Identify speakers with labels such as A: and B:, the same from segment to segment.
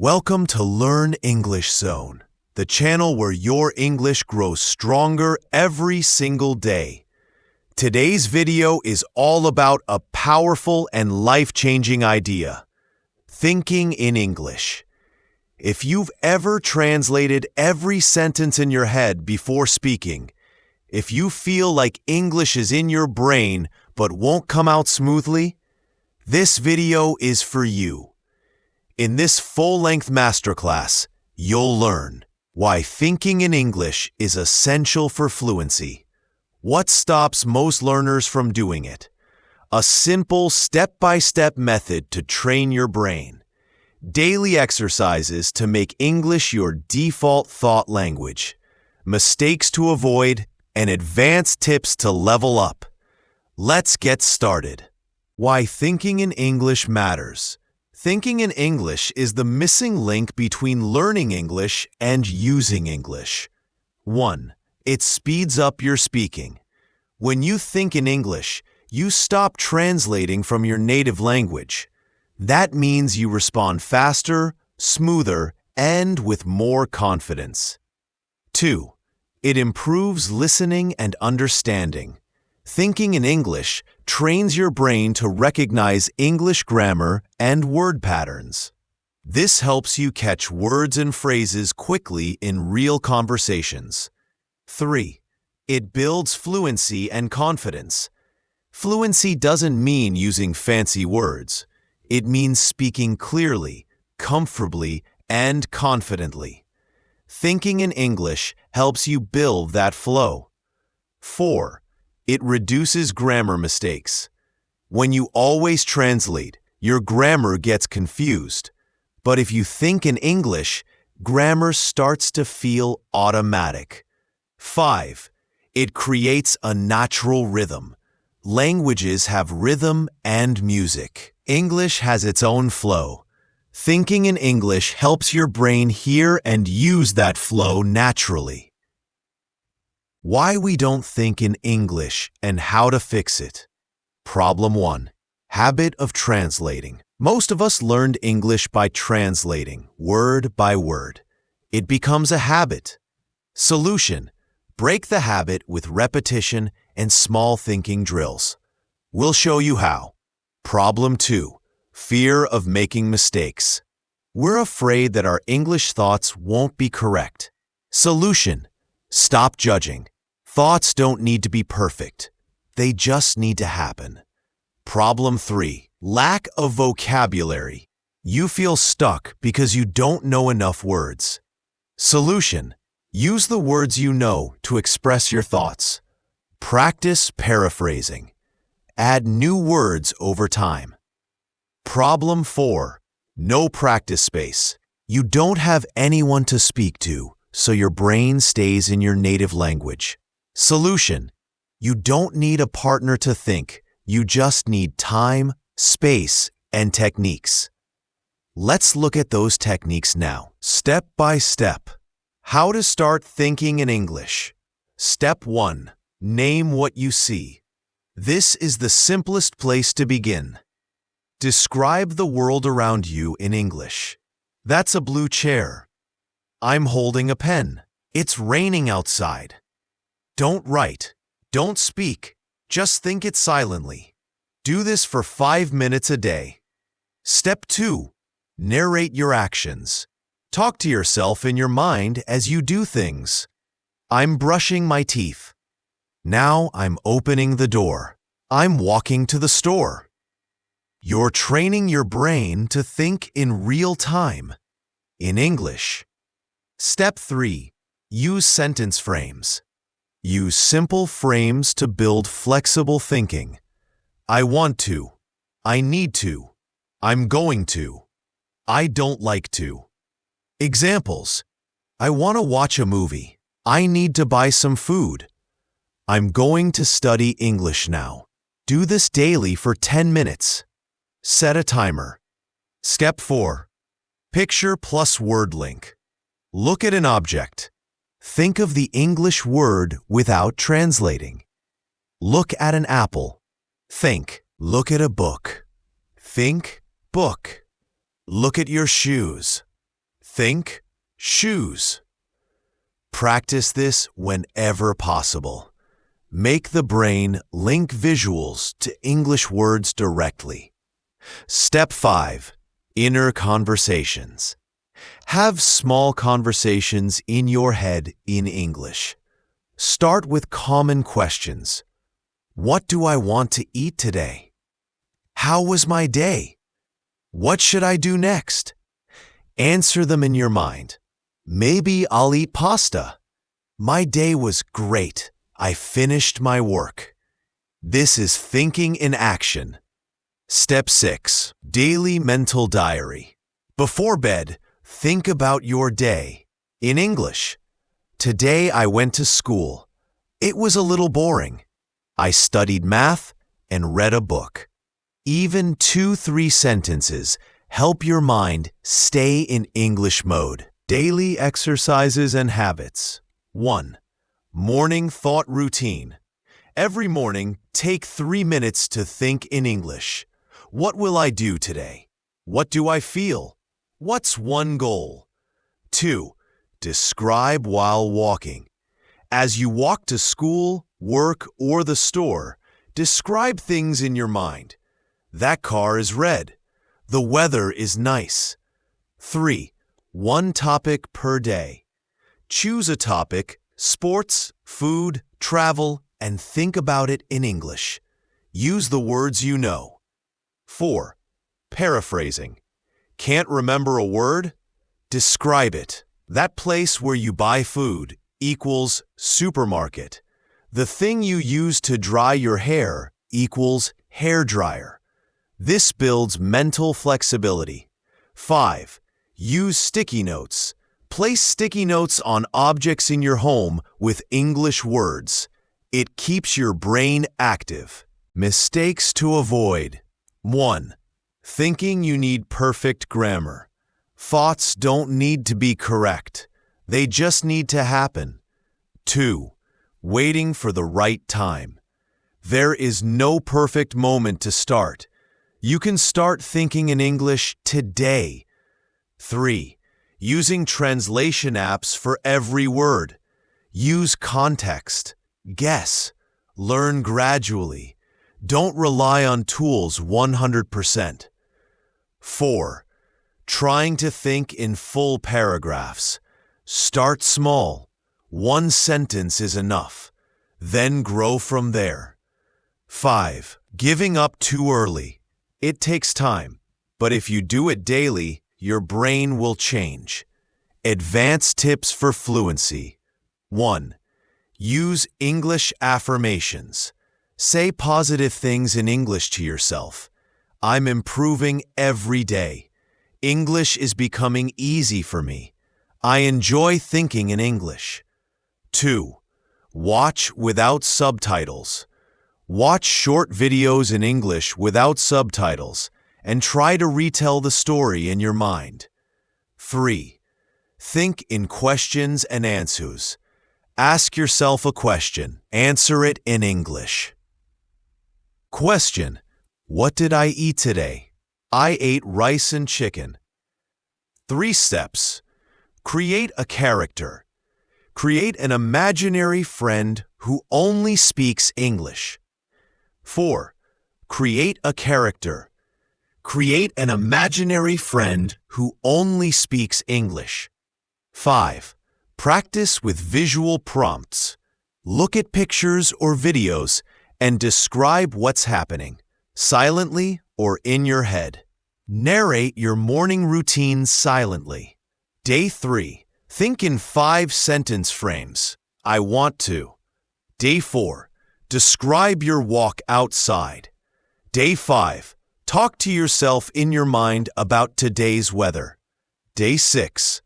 A: Welcome to Learn English Zone, the channel where your English grows stronger every single day. Today's video is all about a powerful and life-changing idea: thinking in English. If you've ever translated every sentence in your head before speaking, if you feel like English is in your brain but won't come out smoothly, this video is for you. In this full-length masterclass, you'll learn why thinking in English is essential for fluency, what stops most learners from doing it, a simple step-by-step method to train your brain, daily exercises to make English your default thought language, mistakes to avoid, and advanced tips to level up. Let's get started. Why thinking in English matters. Thinking in English is the missing link between learning English and using English. 1. It speeds up your speaking. When you think in English, you stop translating from your native language. That means you respond faster, smoother, and with more confidence. 2. It improves listening and understanding. Thinking in English trains your brain to recognize English grammar and word patterns. This helps you catch words and phrases quickly in real conversations. 3. It builds fluency and confidence. Fluency doesn't mean using fancy words. It means speaking clearly, comfortably, and confidently. Thinking in English helps you build that flow. 4. It reduces grammar mistakes. When you always translate, your grammar gets confused. But if you think in English, grammar starts to feel automatic. 5. It creates a natural rhythm. Languages have rhythm and music. English has its own flow. Thinking in English helps your brain hear and use that flow naturally. Why we don't think in English and how to fix it. Problem 1. Habit of translating. Most of us learned English by translating, word by word. It becomes a habit. Solution: break the habit with repetition and small thinking drills. We'll show you how. Problem 2. Fear of making mistakes. We're afraid that our English thoughts won't be correct. Solution: stop judging. Thoughts don't need to be perfect. They just need to happen. Problem 3. Lack of vocabulary. You feel stuck because you don't know enough words. Solution: use the words you know to express your thoughts. Practice paraphrasing. Add new words over time. Problem 4. No practice space. You don't have anyone to speak to, so your brain stays in your native language. Solution: you don't need a partner to think. You just need time, space, and techniques. Let's look at those techniques now, step by step. How to start thinking in English. Step 1. Name what you see. This is the simplest place to begin. Describe the world around you in English. That's a blue chair. I'm holding a pen. It's raining outside. Don't write. Don't speak. Just think it silently. Do this for 5 minutes a day. Step 2. Narrate your actions. Talk to yourself in your mind as you do things. I'm brushing my teeth. Now I'm opening the door. I'm walking to the store. You're training your brain to think in real time, in English. Step 3. Use sentence frames. Use simple frames to build flexible thinking. I want to. I need to. I'm going to. I don't like to. Examples: I want to watch a movie. I need to buy some food. I'm going to study English now. Do this daily for 10 minutes. Set a timer. Step 4. Picture plus word link. Look at an object. Think of the English word without translating. Look at an apple. Think. Look at a book. Think book. Look at your shoes. Think, shoes. Practice this whenever possible. Make the brain link visuals to English words directly. Step 5. Inner conversations. Have small conversations in your head in English. Start with common questions. What do I want to eat today? How was my day? What should I do next? Answer them in your mind. Maybe I'll eat pasta. My day was great. I finished my work. This is thinking in action. Step 6. Daily mental diary. Before bed, think about your day. In English, today I went to school. It was a little boring. I studied math and read a book. Even 2-3 sentences help your mind stay in English mode. Daily exercises and habits. 1. Morning thought routine. Every morning, take 3 minutes to think in English. What will I do today? What do I feel? What's one goal? 2. Describe while walking. As you walk to school, work, or the store, describe things in your mind. That car is red. The weather is nice. 3. One topic per day. Choose a topic, sports, food, travel, and think about it in English. Use the words you know. 4. Paraphrasing. Can't remember a word? Describe it. That place where you buy food equals supermarket. The thing you use to dry your hair equals hairdryer. This builds mental flexibility. 5. Use sticky notes. Place sticky notes on objects in your home with English words. It keeps your brain active. Mistakes to avoid. 1. Thinking you need perfect grammar. Thoughts don't need to be correct. They just need to happen. 2. Waiting for the right time. There is no perfect moment to start. You can start thinking in English today. 3. Using translation apps for every word. Use context. Guess. Learn gradually. Don't rely on tools 100%. 4. Trying to think in full paragraphs. Start small. 1 sentence is enough. Then grow from there. 5. Giving up too early. It takes time, but if you do it daily, your brain will change. Advanced tips for fluency. 1. Use English affirmations. Say positive things in English to yourself. I'm improving every day. English is becoming easy for me. I enjoy thinking in English. 2. Watch without subtitles. Watch short videos in English without subtitles and try to retell the story in your mind. 3. Think in questions and answers. Ask yourself a question. Answer it in English. Question: What did I eat today? I ate rice and chicken. 3 steps. Create a character. Create an imaginary friend who only speaks English. 4. Create a character. Create an imaginary friend who only speaks English. 5. Practice with visual prompts. Look at pictures or videos and describe what's happening, silently or in your head. Narrate your morning routine silently. Day 3. Think in 5-sentence frames. I want to. Day 4. Describe your walk outside. Day 5. Talk to yourself in your mind about today's weather. Day 6.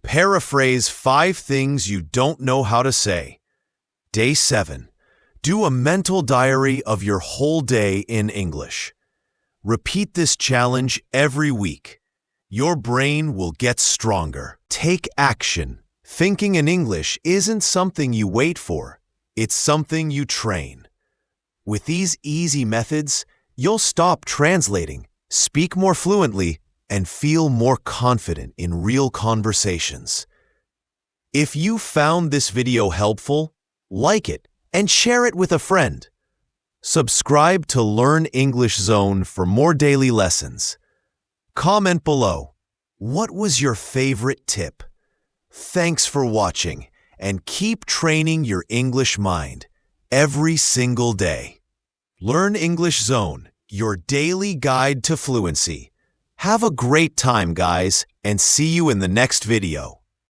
A: Paraphrase 5 things you don't know how to say. Day 7. Do a mental diary of your whole day in English. Repeat this challenge every week. Your brain will get stronger. Take action. Thinking in English isn't something you wait for. It's something you train. With these easy methods, you'll stop translating, speak more fluently, and feel more confident in real conversations. If you found this video helpful, like it and share it with a friend. Subscribe to Learn English Zone for more daily lessons. Comment below. What was your favorite tip? Thanks for watching, and keep training your English mind every single day. Learn English Zone, your daily guide to fluency. Have a great time, guys, and see you in the next video.